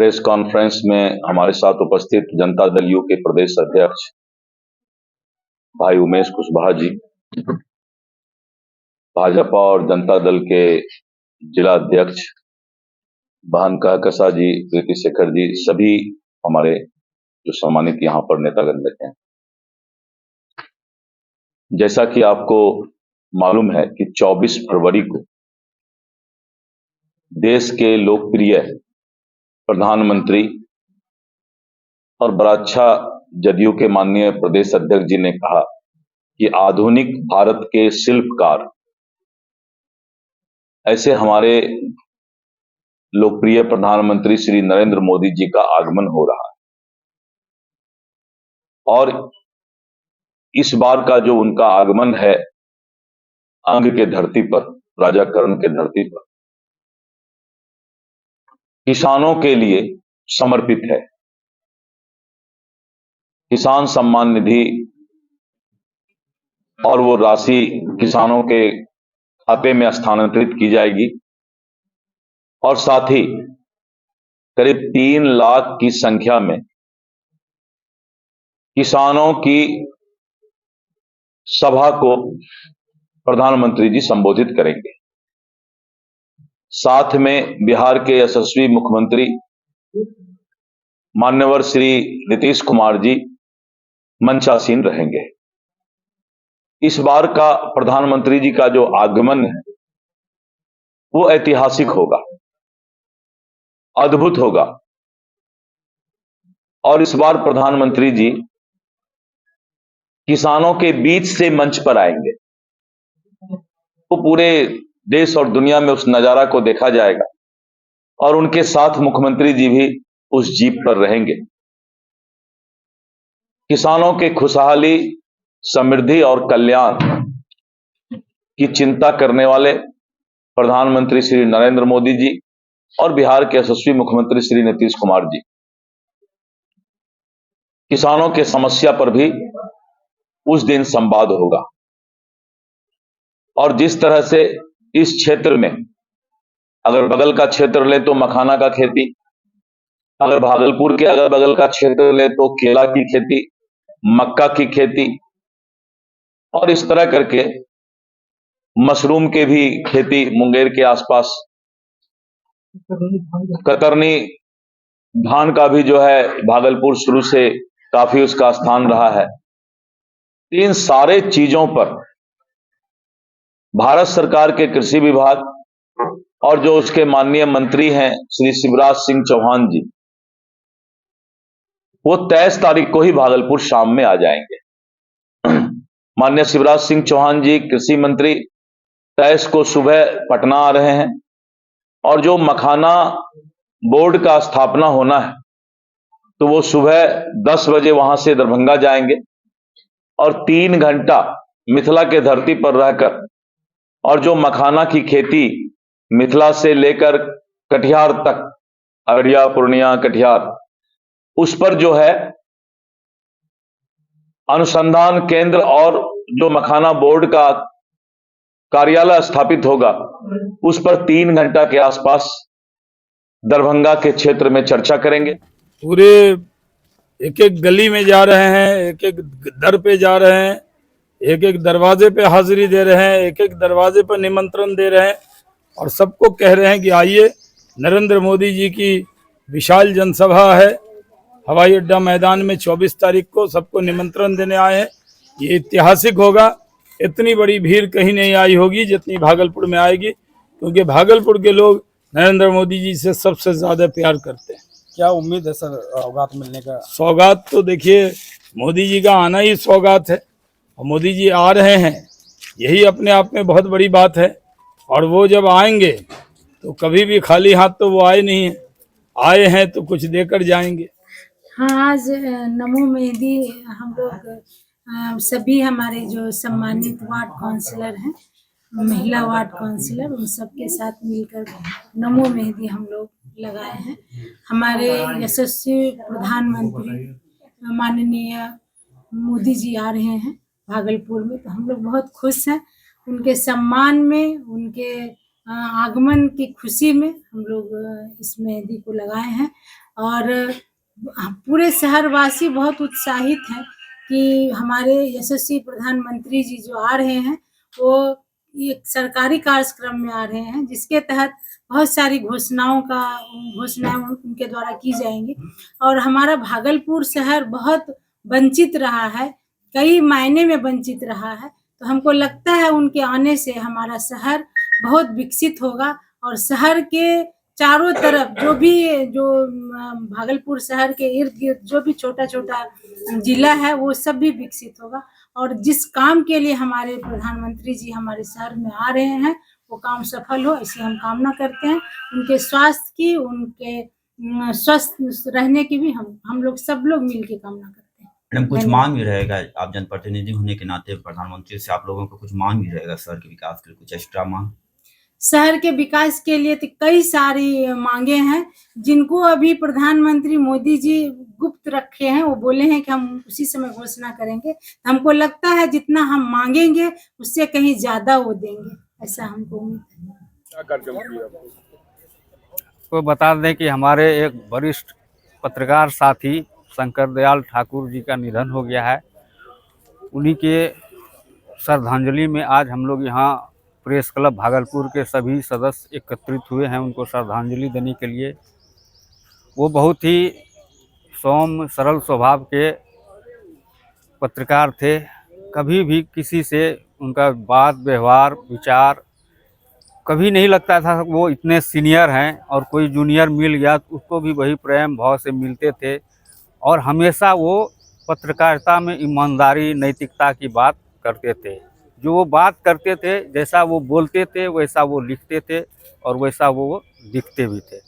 Press conference में हमारे साथ उपस्थित जनता दल यू के प्रदेश अध्यक्ष भाई उमेश कुशवाहा जी, भाजपा और जनता दल के जिला अध्यक्ष बहन कहकशा जी, प्रीति शेखर जी, सभी हमारे जो सम्मानित यहाँ पर नेतागण बैठे हैं। जैसा कि आपको मालूम है कि 24 फरवरी को देश के लोकप्रिय प्रधानमंत्री और बड़ा अच्छा जदयू के माननीय प्रदेश अध्यक्ष जी ने कहा कि आधुनिक भारत के शिल्पकार ऐसे हमारे लोकप्रिय प्रधानमंत्री श्री नरेंद्र मोदी जी का आगमन हो रहा है। और इस बार का जो उनका आगमन है अंग के धरती पर, राजाकरण के धरती पर, किसानों के लिए समर्पित है। किसान सम्मान निधि और वो राशि किसानों के खाते में स्थानांतरित की जाएगी और साथ ही करीब 3 लाख की संख्या में किसानों की सभा को प्रधानमंत्री जी संबोधित करेंगे। साथ में बिहार के यशस्वी मुख्यमंत्री मान्यवर श्री नीतीश कुमार जी मंचासीन रहेंगे। इस बार का प्रधानमंत्री जी का जो आगमन है वो ऐतिहासिक होगा, अद्भुत होगा। और इस बार प्रधानमंत्री जी किसानों के बीच से मंच पर आएंगे तो पूरे देश और दुनिया में उस नजारा को देखा जाएगा और उनके साथ मुख्यमंत्री जी भी उस जीप पर रहेंगे। किसानों के खुशहाली, समृद्धि और कल्याण की चिंता करने वाले प्रधानमंत्री श्री नरेंद्र मोदी जी और बिहार के यशस्वी मुख्यमंत्री श्री नीतीश कुमार जी किसानों के समस्या पर भी उस दिन संवाद होगा। और जिस तरह से इस क्षेत्र में, अगर बगल का क्षेत्र ले तो मखाना का खेती, अगर भागलपुर के अगल बगल का क्षेत्र ले तो केला की खेती, मक्का की खेती और इस तरह करके मशरूम के भी खेती मुंगेर के आसपास, कतरनी धान का भी जो है भागलपुर शुरू से काफी उसका स्थान रहा है। इन सारे चीजों पर भारत सरकार के कृषि विभाग और जो उसके माननीय मंत्री हैं श्री शिवराज सिंह चौहान जी, वो 23 तारीख को ही भागलपुर शाम में आ जाएंगे। माननीय शिवराज सिंह चौहान जी कृषि मंत्री 23 को सुबह पटना आ रहे हैं और जो मखाना बोर्ड का स्थापना होना है तो वो सुबह 10 बजे वहां से दरभंगा जाएंगे और 3 घंटा मिथिला के धरती पर रहकर और जो मखाना की खेती मिथिला से लेकर कटिहार तक, अररिया, पूर्णिया, कटिहार, उस पर जो है अनुसंधान केंद्र और जो मखाना बोर्ड का कार्यालय स्थापित होगा उस पर 3 घंटा के आसपास दरभंगा के क्षेत्र में चर्चा करेंगे। पूरे एक एक गली में जा रहे हैं, एक एक दर पे जा रहे हैं, एक एक दरवाजे पे हाजिरी दे रहे हैं, एक एक दरवाजे पर निमंत्रण दे रहे हैं और सबको कह रहे हैं कि आइए, नरेंद्र मोदी जी की विशाल जनसभा है हवाई अड्डा मैदान में 24 तारीख को, सबको निमंत्रण देने आए हैं। ये ऐतिहासिक होगा। इतनी बड़ी भीड़ कहीं नहीं आई होगी जितनी भागलपुर में आएगी, क्योंकि भागलपुर के लोग नरेंद्र मोदी जी से सबसे ज्यादा प्यार करते हैं। क्या उम्मीद है सर सौगात मिलने का? सौगात तो देखिए, मोदी जी का आना ही सौगात है और मोदी जी आ रहे हैं, यही अपने आप में बहुत बड़ी बात है। और वो जब आएंगे तो कभी भी खाली हाथ तो वो आए नहीं है, आए हैं तो कुछ देकर जाएंगे। हाँ, आज नमो मेहंदी हम लोग सभी हमारे जो सम्मानित वार्ड काउंसिलर हैं, महिला वार्ड काउंसिलर, उन सबके साथ मिलकर नमो मेहंदी हम लोग लगाए हैं। हमारे यशस्वी प्रधानमंत्री माननीय मोदी जी आ रहे हैं भागलपुर में, तो हम लोग बहुत खुश हैं। उनके सम्मान में, उनके आगमन की खुशी में हम लोग इस मेहंदी को लगाए हैं और पूरे शहरवासी बहुत उत्साहित हैं कि हमारे यशस्वी प्रधानमंत्री जी जो आ रहे हैं वो एक सरकारी कार्यक्रम में आ रहे हैं, जिसके तहत बहुत सारी घोषणाएं उनके द्वारा की जाएंगी। और हमारा भागलपुर शहर बहुत वंचित रहा है, कई मायने में वंचित रहा है, तो हमको लगता है उनके आने से हमारा शहर बहुत विकसित होगा और शहर के चारों तरफ जो भागलपुर शहर के इर्द गिर्द जो भी छोटा छोटा जिला है वो सब भी विकसित होगा। और जिस काम के लिए हमारे प्रधानमंत्री जी हमारे शहर में आ रहे हैं वो काम सफल हो, ऐसी हम कामना करते हैं। उनके स्वास्थ्य की, उनके स्वस्थ रहने की भी हम लोग सब लोग मिल के कामना करते हैं। मैडम, कुछ मांग भी रहेगा, आप जनप्रतिनिधि होने के नाते प्रधानमंत्री से आप लोगों को कुछ मांग भी रहेगा शहर के विकास के लिए, कुछ एक्स्ट्रा मांग? शहर के विकास के लिए तो कई सारी मांगे हैं जिनको अभी प्रधानमंत्री मोदी जी गुप्त रखे हैं। वो बोले हैं कि हम उसी समय घोषणा करेंगे। हमको लगता है जितना हम मांगेंगे उससे कहीं ज्यादा वो देंगे, ऐसा हमको उम्मीद है। क्या कार्यक्रम किया आपको? को बता दें कि हमारे एक वरिष्ठ पत्रकार साथी शंकर दयाल ठाकुर जी का निधन हो गया है। उन्हीं के श्रद्धांजलि में आज हम लोग यहाँ प्रेस क्लब भागलपुर के सभी सदस्य एकत्रित हुए हैं उनको श्रद्धांजलि देने के लिए। वो बहुत ही सौम्य सरल स्वभाव के पत्रकार थे। कभी भी किसी से उनका बात व्यवहार विचार कभी नहीं लगता था वो इतने सीनियर हैं और कोई जूनियर मिल गया तो उसको भी वही प्रेम भाव से मिलते थे। और हमेशा वो पत्रकारिता में ईमानदारी नैतिकता की बात करते थे। जो वो बात करते थे, जैसा वो बोलते थे वैसा वो लिखते थे और वैसा वो दिखते भी थे।